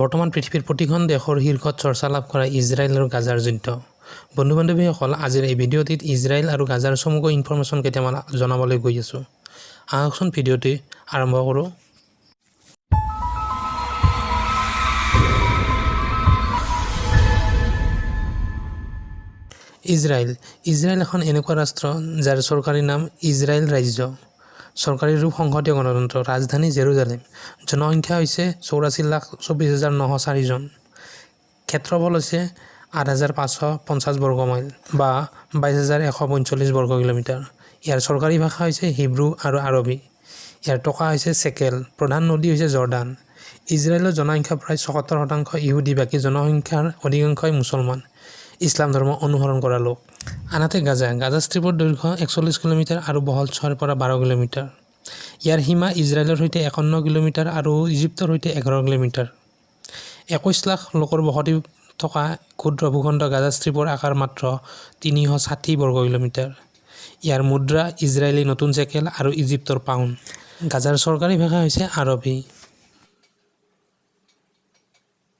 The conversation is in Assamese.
বৰ্তমান পৃথিৱীৰ প্ৰতিখন দেশৰ শীৰ্ষত চৰ্চা লাভ কৰা ইজৰাইল আৰু গাজাৰ যুদ্ধ। বন্ধু বান্ধৱীসকল, আজিৰ এই ভিডিঅ'টিত ইজৰাইল আৰু গাজাৰ চমুকৈ ইনফৰমেশ্যন কেইটামান জনাবলৈ গৈ আছোঁ। আহকচোন ভিডিঅ'টি আৰম্ভ কৰোঁ। ইজৰাইল এখন এনেকুৱা ৰাষ্ট্ৰ যাৰ চৰকাৰী নাম ইজৰাইল ৰাজ্য। চৰকাৰী ৰূপ সংসদীয় গণতন্ত্ৰ। ৰাজধানী জেৰুজালেম। জনসংখ্যা হৈছে 84,24,904 জন। ক্ষেত্ৰফল হৈছে 8,550 বৰ্গ মাইল বা 22,145 বৰ্গ কিলোমিটাৰ। ইয়াৰ চৰকাৰী ভাষা হৈছে হিব্ৰু আৰু আৰবী। ইয়াৰ টকা হৈছে চেকেল। প্ৰধান নদী হৈছে জৰ্ডান। ইজৰাইলৰ জনসংখ্যা প্ৰায় 77% ইহুদী, বাকী জনসংখ্যাৰ অধিকাংশই মুছলমান, ইছলাম ধৰ্ম অনুসৰণ কৰা লোক। আনহাতে গাজা ষ্ট্ৰিপৰ দৈৰ্ঘ্য 41 কিলোমিটাৰ আৰু বহল 6 পৰা 12 কিলোমিটাৰ। ইয়াৰ সীমা ইজৰাইলৰ সৈতে 51 কিলোমিটাৰ আৰু ইজিপ্তৰ সৈতে 11 কিলোমিটাৰ। 21 লাখ লোকৰ বসতি থকা ক্ষুদ্ৰ ভূখণ্ড গাজা ষ্ট্ৰিপৰ আকাৰ মাত্ৰ 360 বৰ্গ কিলোমিটাৰ। ইয়াৰ মুদ্ৰা ইজৰাইলী নতুন চেকেল আৰু ইজিপ্তৰ পাউণ্ড। গাজাৰ চৰকাৰী ভাষা হৈছে আৰবী।